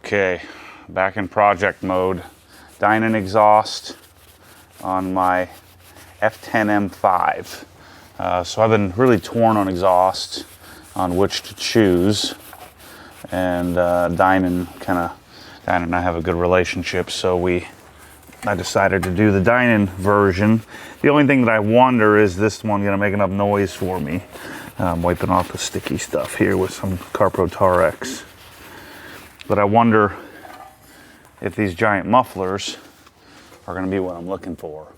Okay, back in project mode. Dinan exhaust on my F10 M5. So I've been really torn on exhaust, on which to choose. And Dinan and I have a good relationship, so I decided to do the Dinan version. The only thing that I wonder is this one gonna make enough noise for me. I'm wiping off the sticky stuff here with some Carpro Tarex. But I wonder if these giant mufflers are gonna be what I'm looking for.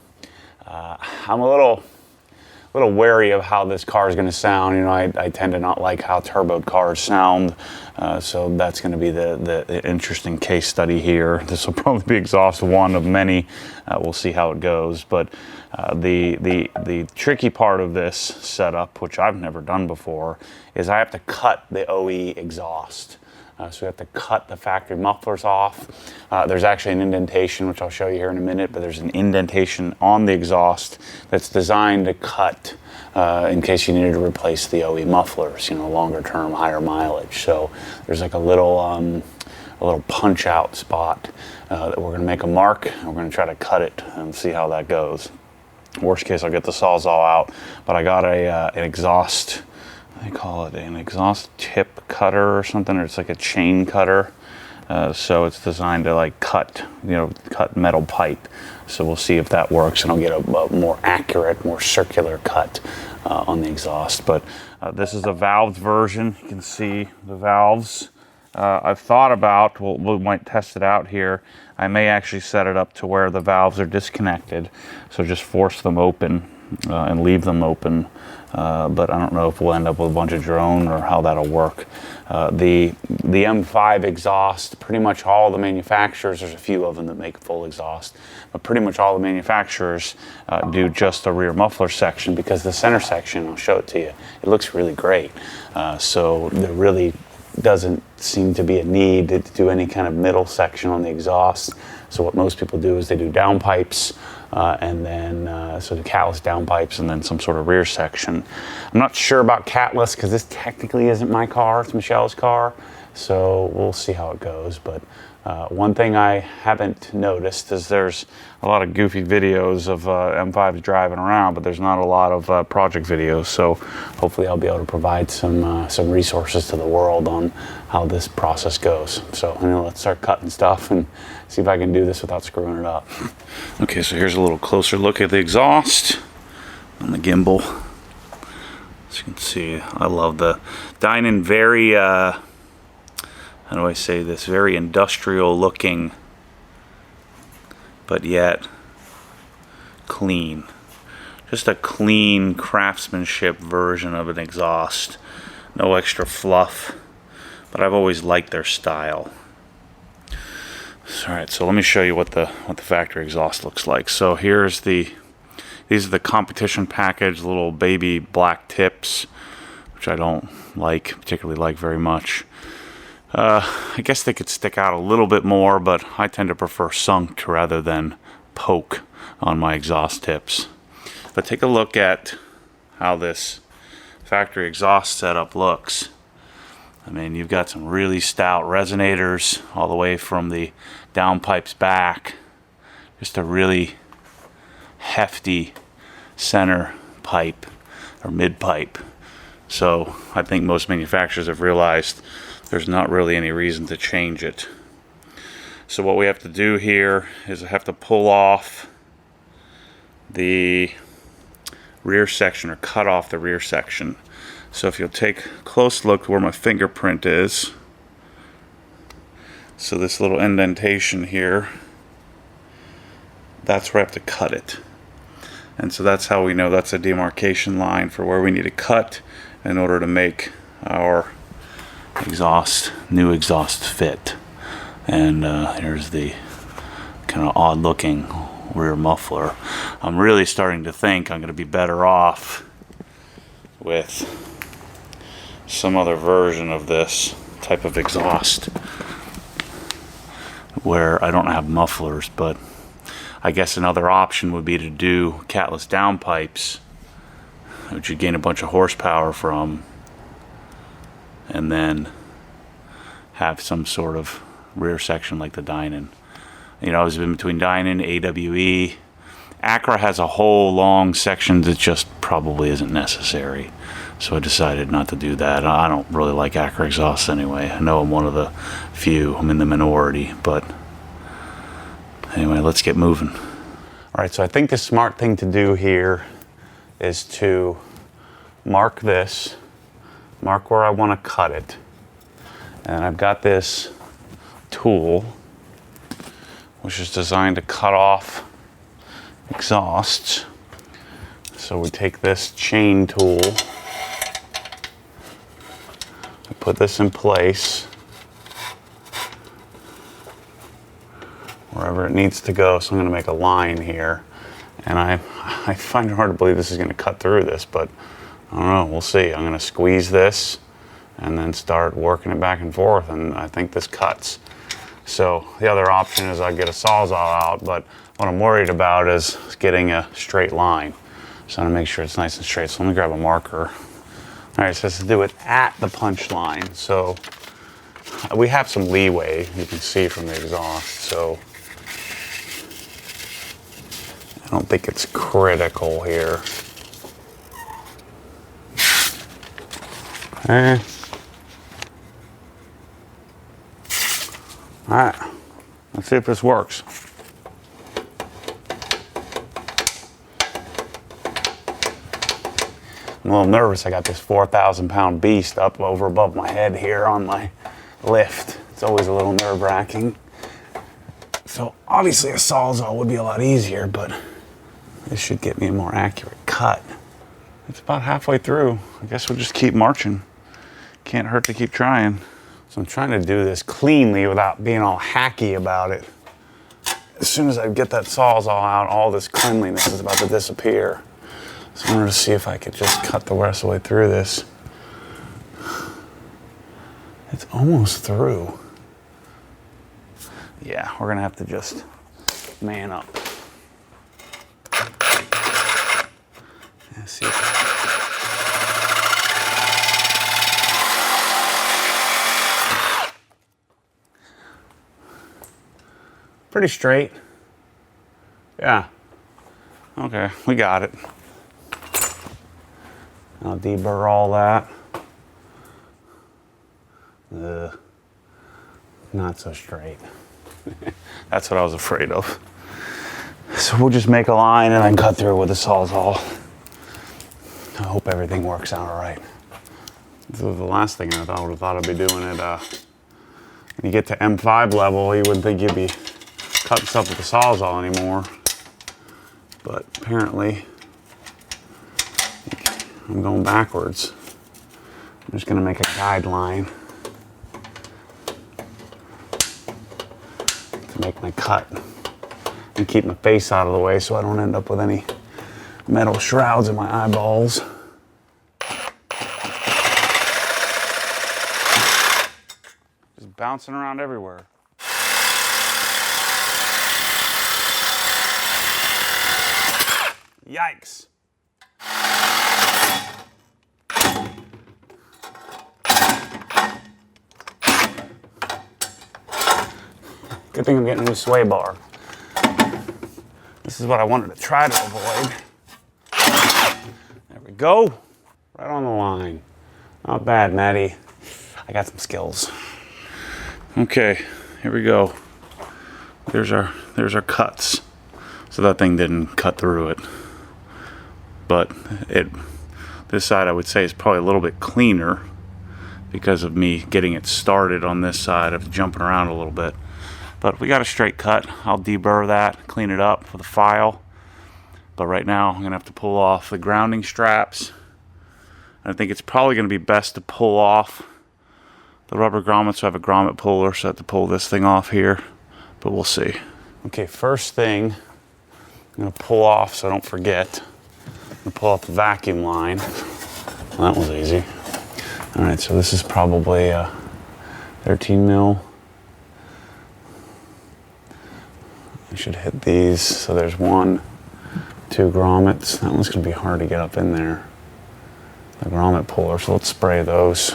I'm a little wary of how this car is going to sound. You know, I tend to not like how turbo cars sound, so that's going to be the interesting case study here. This will probably be exhaust one of many. We'll see how it goes. But the tricky part of this setup, which I've never done before, is I have to cut the OE exhaust. So we have to cut the factory mufflers off. There's actually an indentation, which I'll show you here in a minute, but there's an indentation on the exhaust that's designed to cut in case you needed to replace the OE mufflers, you know, longer term, higher mileage. So there's like a little punch out spot that we're gonna make a mark, and we're gonna try to cut it and see how that goes. Worst case, I'll get the Sawzall out, but I got an exhaust, they call it an exhaust tip cutter or something, or it's like a chain cutter. So it's designed to like cut metal pipe. So we'll see if that works, and I'll get a more accurate, more circular cut on the exhaust. But this is a valved version. You can see the valves. I've thought about, we might test it out here. I may actually set it up to where the valves are disconnected. So just force them open and leave them open. But I don't know if we'll end up with a bunch of drone or how that'll work. The M5 exhaust, pretty much all the manufacturers, there's a few of them that make full exhaust, but pretty much all the manufacturers do just the rear muffler section, because the center section, I'll show it to you, it looks really great. So there really doesn't seem to be a need to do any kind of middle section on the exhaust. So what most people do is they do downpipes, and then so the catless downpipes, and then some sort of rear section. I'm not sure about catless because this technically isn't my car, it's Michele's car, so we'll see how it goes. But one thing I haven't noticed is there's a lot of goofy videos of M5s driving around, but there's not a lot of project videos, so hopefully I'll be able to provide some resources to the world on how this process goes. So let's start cutting stuff and see if I can do this without screwing it up. Okay, so here's a little closer look at the exhaust on the gimbal. As you can see, I love the Dinan, very how do I say this, very industrial looking, but yet clean. Just a clean craftsmanship version of an exhaust. No extra fluff, but I've always liked their style. Alright, so let me show you what the factory exhaust looks like. So these are the competition package, little baby black tips, which I don't particularly like very much. I guess they could stick out a little bit more, but I tend to prefer sunked rather than poke on my exhaust tips. But take a look at how this factory exhaust setup looks. I mean, you've got some really stout resonators all the way from the downpipes back. Just a really hefty center pipe or mid pipe. So I think most manufacturers have realized there's not really any reason to change it. So what we have to do here is I have to pull off the rear section, or cut off the rear section. So if you'll take a close look where my fingerprint is, so this little indentation here, that's where I have to cut it. And so that's how we know that's a demarcation line for where we need to cut in order to make our new exhaust fit. And here's the kind of odd looking rear muffler. I'm really starting to think I'm going to be better off with some other version of this type of exhaust where I don't have mufflers. But I guess another option would be to do catless downpipes, which you gain a bunch of horsepower from, and then have some sort of rear section like the Dinan. You know, it's been between Dinan, AWE. Acura has a whole long section that just probably isn't necessary. So I decided not to do that. I don't really like Acura exhausts anyway. I know I'm one of the few. I'm in the minority. But anyway, let's get moving. All right, so I think the smart thing to do here is to mark this, mark where I want to cut it. And I've got this tool, which is designed to cut off exhausts. So we take this chain tool, I put this in place wherever it needs to go. So I'm going to make a line here, and I find it hard to believe this is going to cut through this, but I don't know, we'll see. I'm going to squeeze this and then start working it back and forth, and I think this cuts. So the other option is I get a Sawzall out, but what I'm worried about is getting a straight line. So I'm gonna make sure it's nice and straight. So let me grab a marker. All right, so let's do it at the punch line. So we have some leeway, you can see from the exhaust. So I don't think it's critical here. Okay. All right, let's see if this works. I'm a little nervous. I got this 4,000-pound beast up over above my head here on my lift. It's always a little nerve-wracking. So obviously a Sawzall would be a lot easier, but this should get me a more accurate cut. It's about halfway through. I guess we'll just keep marching. Can't hurt to keep trying. So I'm trying to do this cleanly without being all hacky about it. As soon as I get that Sawzall out, all this cleanliness is about to disappear. So I'm going to see if I could just cut the rest of the way through this. It's almost through. Yeah, we're going to have to just man up. Yeah, see. Pretty straight. Yeah. Okay, we got it. I'll deburr all that. Not so straight. That's what I was afraid of. So we'll just make a line and then cut through with a Sawzall. I hope everything works out all right. This was the last thing I would have thought I'd be doing it. When you get to M5 level, you wouldn't think you'd be cutting stuff with the Sawzall anymore. But apparently, I'm going backwards. I'm just gonna make a guideline to make my cut and keep my face out of the way so I don't end up with any metal shrouds in my eyeballs. Just bouncing around everywhere. Yikes. Good thing I'm getting a new sway bar. This is what I wanted to try to avoid. There we go. Right on the line. Not bad, Maddie. I got some skills. Okay, here we go. There's our cuts. So that thing didn't cut through it. But this side I would say is probably a little bit cleaner because of me getting it started on this side of jumping around a little bit. But we got a straight cut. I'll deburr that, clean it up with a file. But right now I'm gonna have to pull off the grounding straps. I think it's probably gonna be best to pull off the rubber grommets. So I have a grommet puller, so I have to pull this thing off here, but we'll see. Okay, first thing I'm gonna pull off so I don't forget. I'm gonna pull off the vacuum line. Well, that was easy. All right, so this is probably a 13 mil. I should hit these. So there's 1, 2 grommets. That one's gonna be hard to get up in there. The grommet puller, so let's spray those.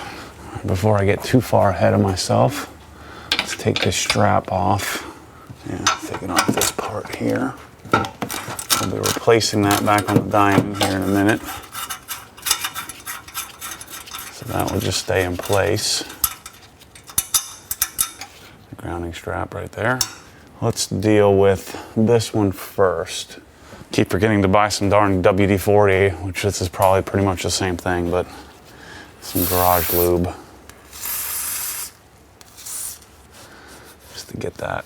Before I get too far ahead of myself, let's take this strap off. Yeah, taking off this part here. I'll be replacing that back on the Dinan here in a minute. So that will just stay in place. The grounding strap right there. Let's deal with this one first. Keep forgetting to buy some darn WD-40, which this is probably pretty much the same thing, but some garage lube. Just to get that,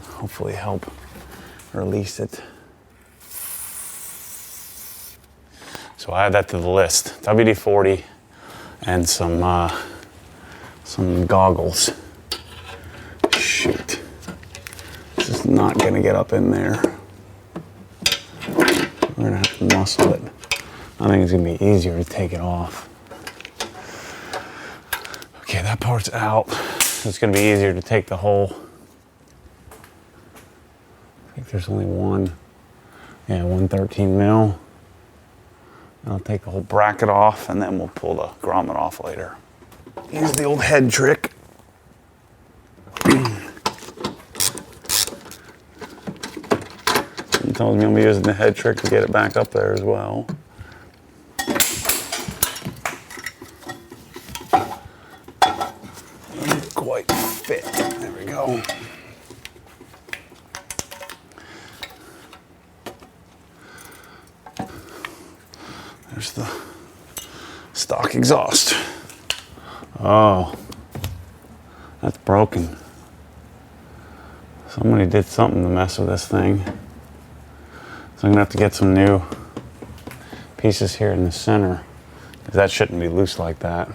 hopefully help release it. So I add that to the list. WD-40 and some goggles. Shoot. This is not gonna get up in there. We're gonna have to muscle it. I think it's gonna be easier to take it off. Okay, that part's out. It's gonna be easier to take the whole. I think there's only one. Yeah, 113 mil. I'll take the whole bracket off and then we'll pull the grommet off later. Use the old head trick. He told me I'm using the head trick to get it back up there as well. Doesn't quite fit. There we go. There's the stock exhaust. Oh, that's broken. Somebody did something to mess with this thing. So I'm gonna have to get some new pieces here in the center, because that shouldn't be loose like that.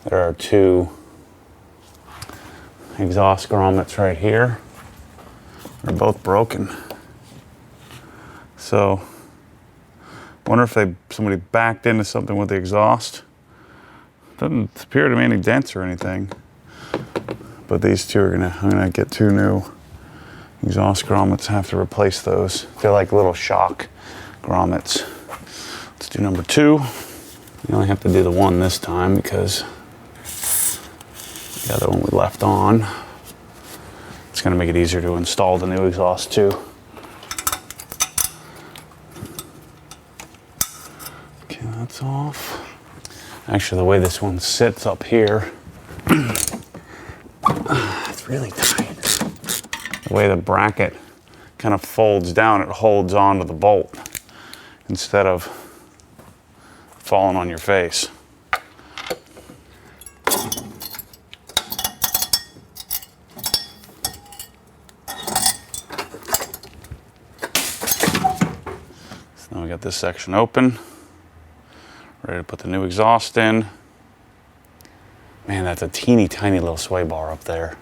There are two exhaust grommets right here. They're both broken. So, wonder if somebody backed into something with the exhaust. Doesn't appear to be any dents or anything. But these two I'm gonna get two new exhaust grommets. I have to replace those. They're like little shock grommets. Let's do number two. We only have to do the one this time because the other one we left on. It's gonna make it easier to install the new exhaust too. Okay, that's off. Actually, the way this one sits up here, it's really tight. The way the bracket kind of folds down, it holds onto the bolt instead of falling on your face. So now we got this section open, ready to put the new exhaust in. Man, that's a teeny tiny little sway bar up there.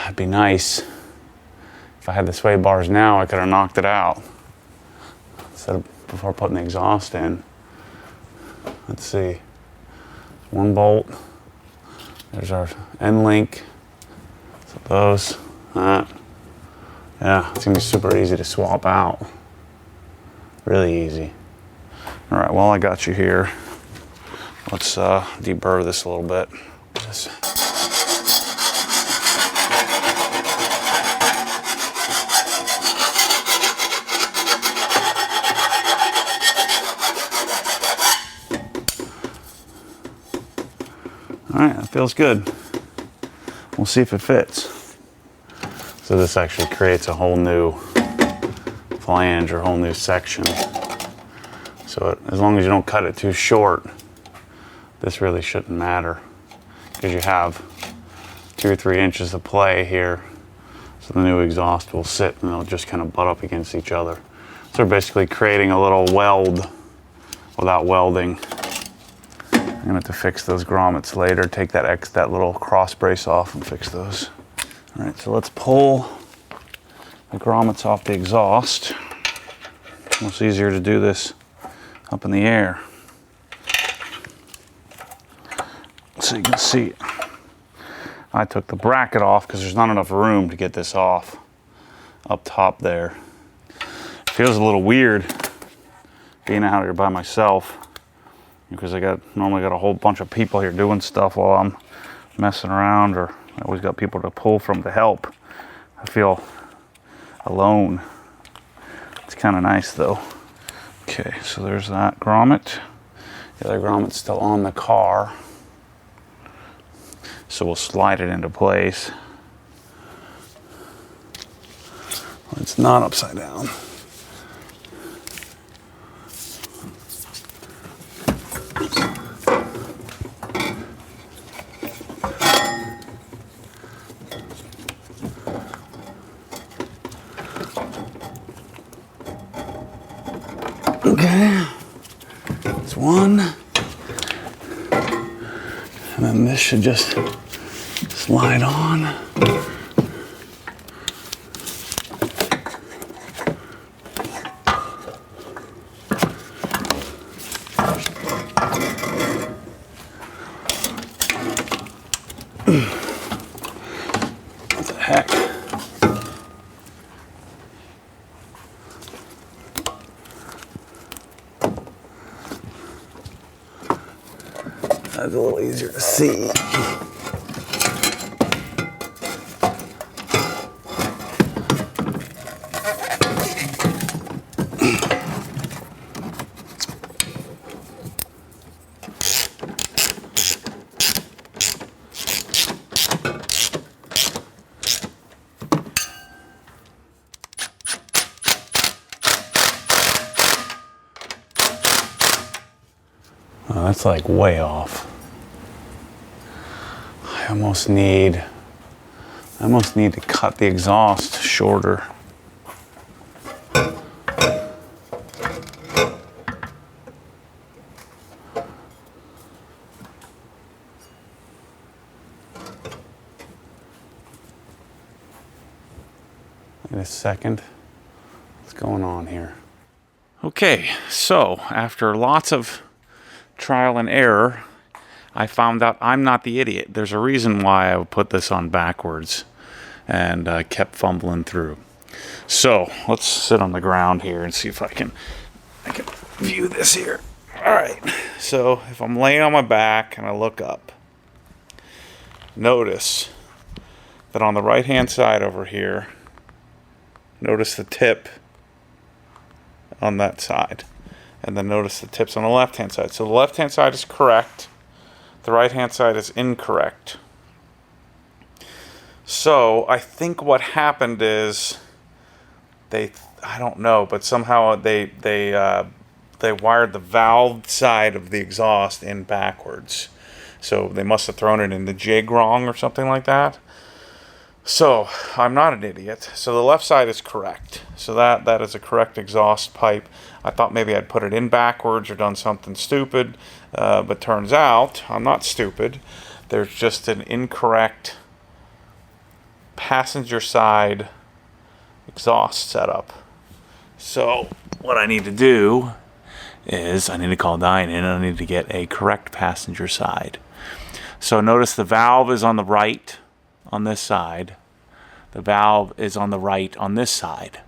It'd be nice if I had the sway bars now. I could have knocked it out instead of before putting the exhaust in. Let's see, one bolt. There's our end link. So those, that. Yeah, it's gonna be super easy to swap out. Really easy. All right, while I got you here, let's deburr this a little bit. Just all right, that feels good. We'll see if it fits. So this actually creates a whole new flange or whole new section. So as long as you don't cut it too short, this really shouldn't matter, because you have 2 or 3 inches of play here. So the new exhaust will sit and they'll just kind of butt up against each other. So we're basically creating a little weld without welding. I'm gonna have to fix those grommets later, take that little cross brace off and fix those. All right, so let's pull the grommets off the exhaust. It's easier to do this up in the air. So you can see, I took the bracket off because there's not enough room to get this off up top there. It feels a little weird being out here by myself, because I normally got a whole bunch of people here doing stuff while I'm messing around, or I always got people to pull from to help. I feel alone. It's kind of nice though. Okay, so there's that grommet. The other grommet's still on the car. So we'll slide it into place. It's not upside down. Okay, that's one. And then this should just slide on. What the heck? That's a little easier to see. Oh, that's like way off. I almost need to cut the exhaust shorter. Wait a second. What's going on here? Okay, so after lots of trial and error, I found out I'm not the idiot. There's a reason why I would put this on backwards, and I kept fumbling through. So let's sit on the ground here and see if I can view this here. All right, so if I'm laying on my back and I look up, notice that on the right hand side over here, notice the tip on that side, and then notice the tips on the left hand side. So the left hand side is correct, the right hand side is incorrect. So I think what happened is I don't know, but somehow they wired the valve side of the exhaust in backwards. So they must have thrown it in the jig wrong or something like that. So I'm not an idiot. So the left side is correct. So that is a correct exhaust pipe. I thought maybe I'd put it in backwards or done something stupid, but turns out I'm not stupid. There's just an incorrect passenger side exhaust setup. So what I need to do is I need to call Dinan and I need to get a correct passenger side. So notice the valve is on the right on this side. The valve is on the right on this side.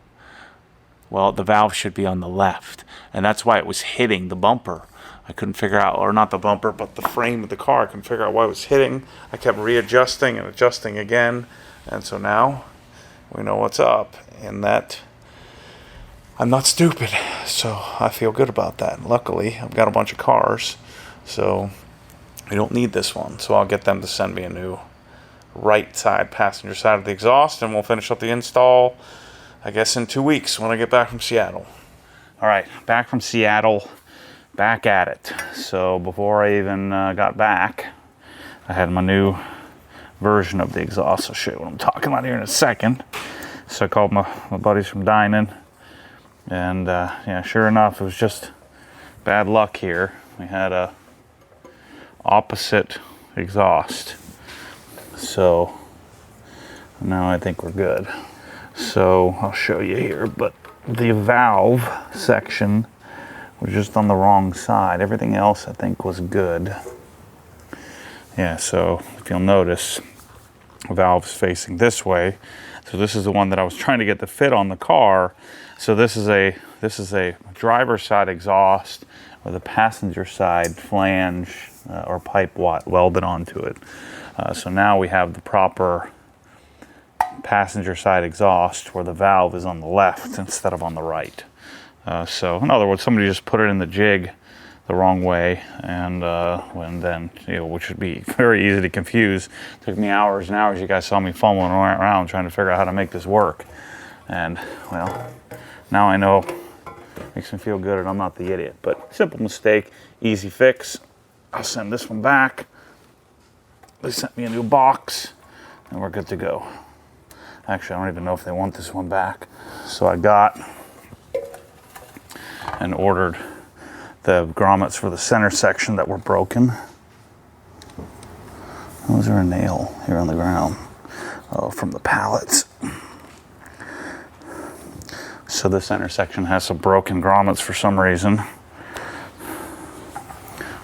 Well, the valve should be on the left, and that's why it was hitting the bumper. I couldn't figure out, or not the bumper, but the frame of the car. I couldn't figure out why it was hitting. I kept readjusting and adjusting again, and so now we know what's up, and that I'm not stupid, so I feel good about that. And luckily, I've got a bunch of cars, so I don't need this one, so I'll get them to send me a new right side passenger side of the exhaust, and we'll finish up the install, I guess, in 2 weeks when I get back from Seattle. All right, back from Seattle, back at it. So before I even got back, I had my new version of the exhaust. I'll show you what I'm talking about here in a second. So I called my buddies from Dinan, and yeah, sure enough, it was just bad luck here. We had a opposite exhaust. So now I think we're good. So I'll show you here, but the valve section was just on the wrong side. Everything else I think was good. Yeah, so if you'll notice, the valve's facing this way. So this is the one that I was trying to get to fit on the car. So this is a driver's side exhaust with a passenger side flange or pipe welded onto it. So now we have the proper passenger side exhaust where the valve is on the left instead of on the right. So in other words, somebody just put it in the jig the wrong way, and then, you know, which would be very easy to confuse. It took me hours and hours. You guys saw me fumbling around trying to figure out how to make this work. And well, now I know. Makes me feel good, and I'm not the idiot. But simple mistake, easy fix. I'll send this one back. They sent me a new box, and we're good to go. Actually, I don't even know if they want this one back. So I got and ordered the grommets for the center section that were broken. Was there a nail here on the ground? Oh, from the pallets. So the center section has some broken grommets for some reason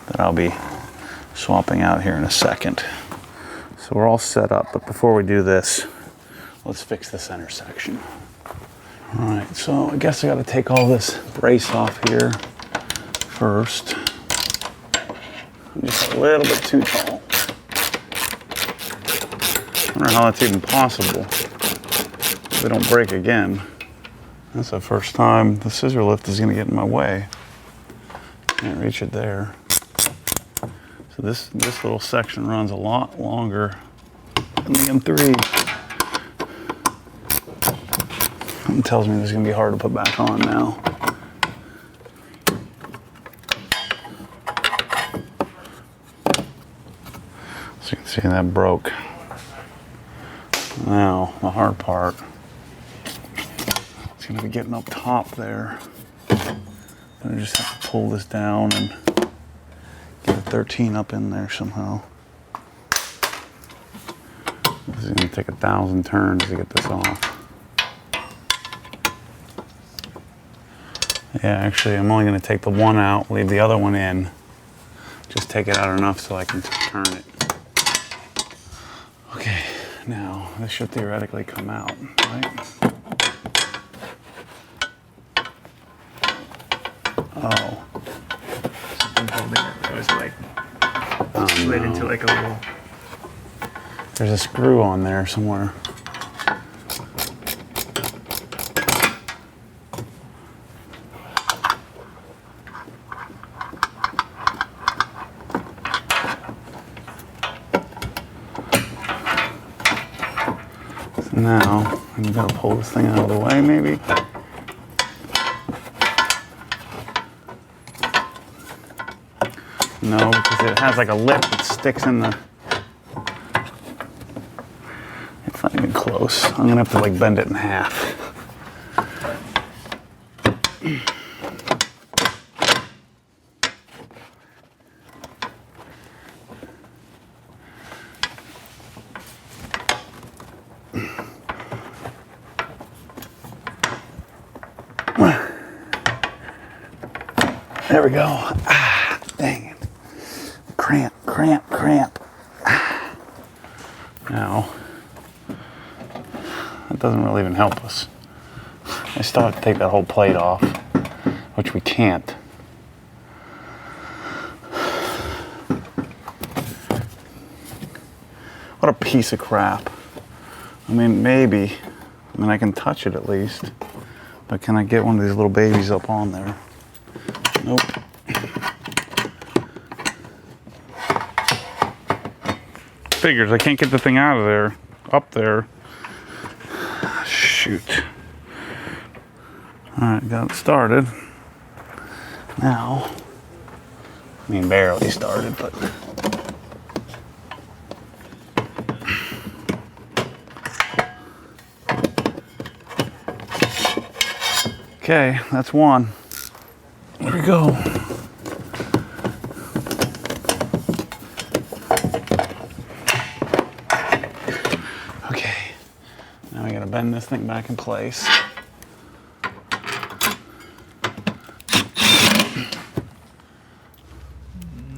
that I'll be swapping out here in a second. So we're all set up, but before we do this, let's fix the center section. All right, so I guess I got to take all this brace off here first. I'm just a little bit too tall. I wonder how that's even possible. If they don't break again. That's the first time the scissor lift is going to get in my way. Can't reach it there. So this little section runs a lot longer than the M3. Something tells me this is going to be hard to put back on now. So you can see that broke. Now, the hard part. It's going to be getting up top there. I just have to pull this down and get a 13 up in there somehow. This is going to take 1,000 turns to get this off. Yeah, actually, I'm only going to take the one out, leave the other one in. Just take it out enough so I can turn it. Okay, now this should theoretically come out, right? Oh. Something holding it. It was like slid into like a little. There's a screw on there somewhere. So now, I'm gonna pull this thing out of the way, maybe. No, because it has like a lip that sticks in the. It's not even close. I'm gonna have to like bend it in half. There we go. Ah, dang it. Cramp, cramp, cramp. Ah. Now, that doesn't really even help us. I still have to take that whole plate off, which we can't. What a piece of crap. I mean, maybe. I mean, I can touch it at least. But can I get one of these little babies up on there? Nope. Figures, I can't get the thing out of there, up there. Shoot. All right, got it started. Now, I mean, barely started, but. Okay, that's one. There we go. Okay, now I gotta bend this thing back in place.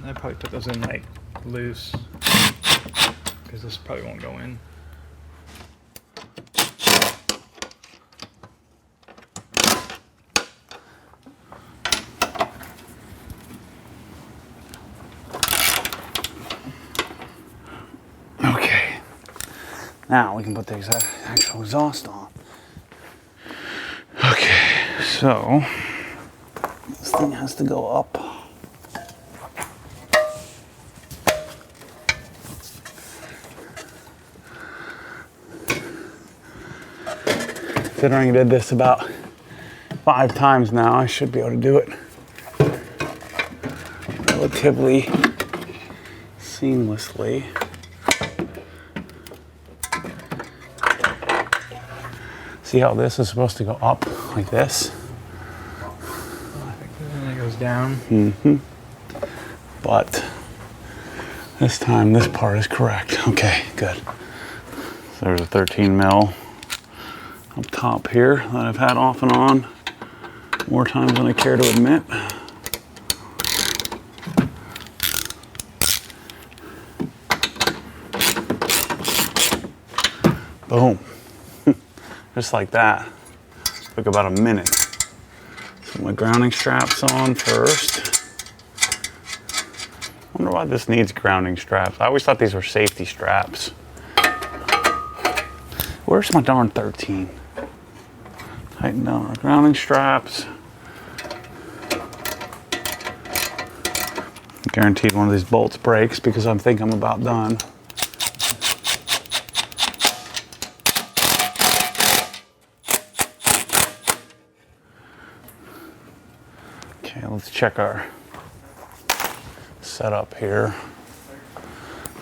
I probably put those in like loose because this probably won't go in. Now we can put the actual exhaust on. Okay, so this thing has to go up. Considering I did this about 5 times now, I should be able to do it relatively seamlessly. See how this is supposed to go up like this? I think then it goes down. Mm-hmm. But this time this part is correct. Okay, good. So there's a 13 mil up top here that I've had off and on more times than I care to admit. Boom. Just like that. Took about a minute. Put my grounding straps on first. Wonder why this needs grounding straps. I always thought these were safety straps. Where's my darn 13? Tighten down our grounding straps. Guaranteed one of these bolts breaks because I think I'm about done. Okay, let's check our setup here.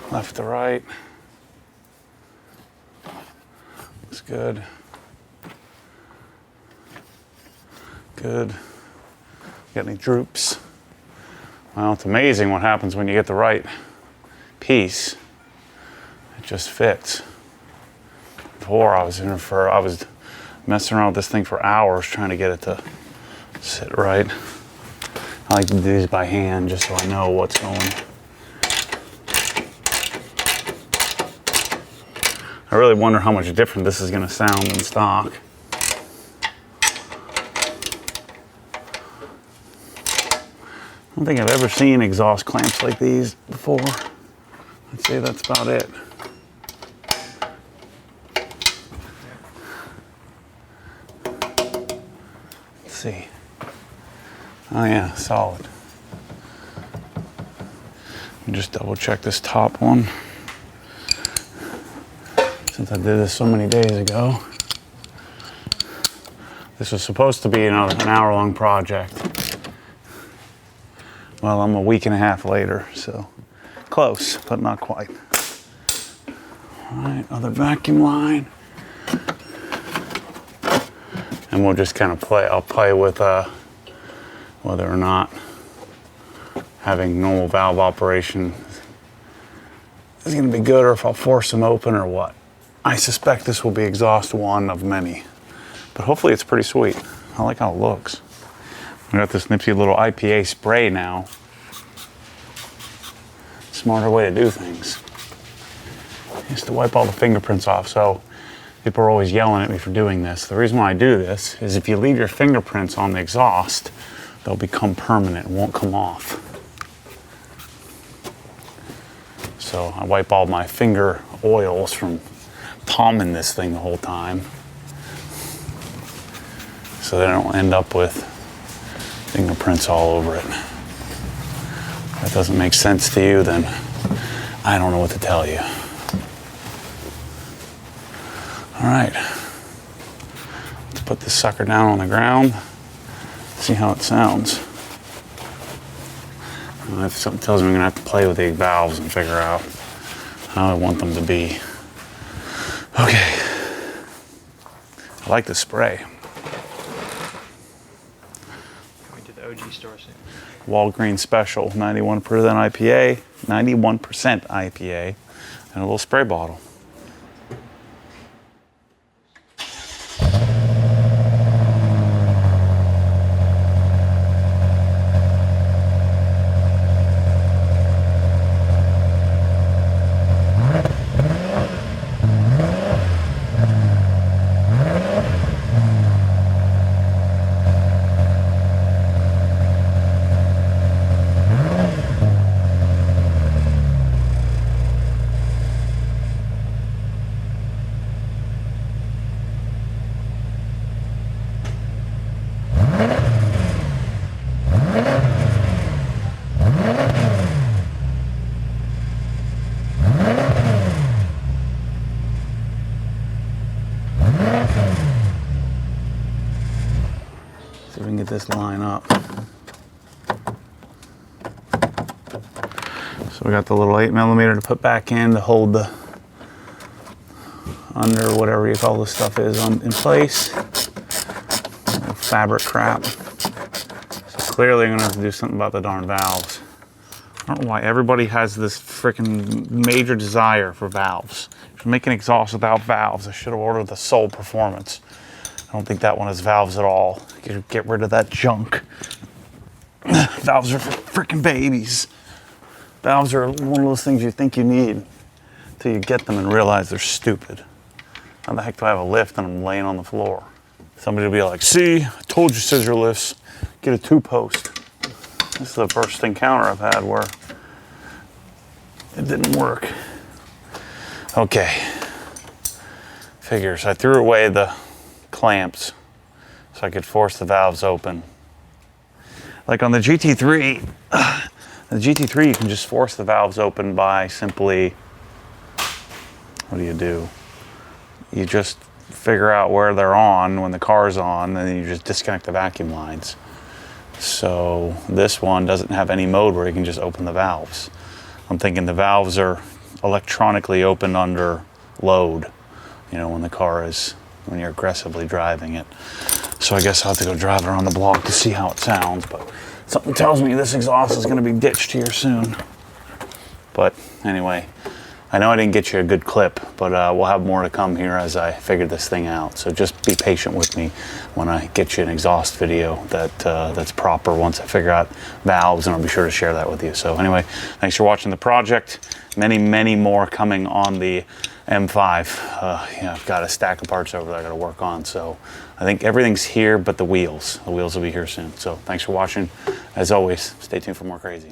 Left to right. Looks good. Good. Got any droops? Well, it's amazing what happens when you get the right piece. It just fits. Before I was messing around with this thing for hours trying to get it to sit right. I like to do these by hand just so I know what's going. I really wonder how much different this is going to sound than stock. I don't think I've ever seen exhaust clamps like these before. I'd say that's about it. Let's see. Oh yeah, solid. Let me just double check this top one. Since I did this so many days ago. This was supposed to be an hour-long project. Well, I'm a week and a half later, so close, but not quite. All right, other vacuum line. And we'll just kind of I'll play with whether or not having normal valve operation is gonna be good or if I'll force them open or what. I suspect this will be exhaust one of many, but hopefully it's pretty sweet. I like how it looks. I got this nifty little IPA spray now. Smarter way to do things. Just to wipe all the fingerprints off. So people are always yelling at me for doing this. The reason why I do this is if you leave your fingerprints on the exhaust, they'll become permanent and won't come off. So I wipe all my finger oils from palming this thing the whole time. So they don't end up with fingerprints all over it. If that doesn't make sense to you, then I don't know what to tell you. All right, let's put this sucker down on the ground, see how it sounds. If something tells me I'm gonna have to play with the valves and figure out how I want them to be. Okay, I like the spray. OG store soon. Walgreens Special, 91% IPA, 91% IPA, and a little spray bottle. this line up. So we got the little 8mm to put back in to hold the under whatever you call this stuff is in place. Fabric crap. So clearly I'm gonna have to do something about the darn valves. I don't know why everybody has this freaking major desire for valves. If you're making exhaust without valves, I should have ordered the Soul Performance. I don't think that one has valves at all. Get rid of that junk. Valves are for freaking babies. Valves are one of those things you think you need until you get them and realize they're stupid. How the heck do I have a lift and I'm laying on the floor? Somebody will be like, see, I told you scissor lifts, get a 2-post. This is the first encounter I've had where it didn't work. Okay, figures. I threw away the clamps so I could force the valves open. Like on the GT3, you can just force the valves open by simply, what do? You just figure out where they're on when the car's on, and then you just disconnect the vacuum lines. So this one doesn't have any mode where you can just open the valves. I'm thinking the valves are electronically opened under load, you know, when when you're aggressively driving it. So I guess I'll have to go drive around the block to see how it sounds, but something tells me this exhaust is gonna be ditched here soon. But anyway, I know I didn't get you a good clip, but we'll have more to come here as I figure this thing out. So just be patient with me when I get you an exhaust video that's proper once I figure out valves, and I'll be sure to share that with you. So anyway, thanks for watching the project. Many, many more coming on the M5. I've got a stack of parts over there I got to work on. So I think everything's here but the wheels. The wheels will be here soon. So thanks for watching. As always, stay tuned for more crazy.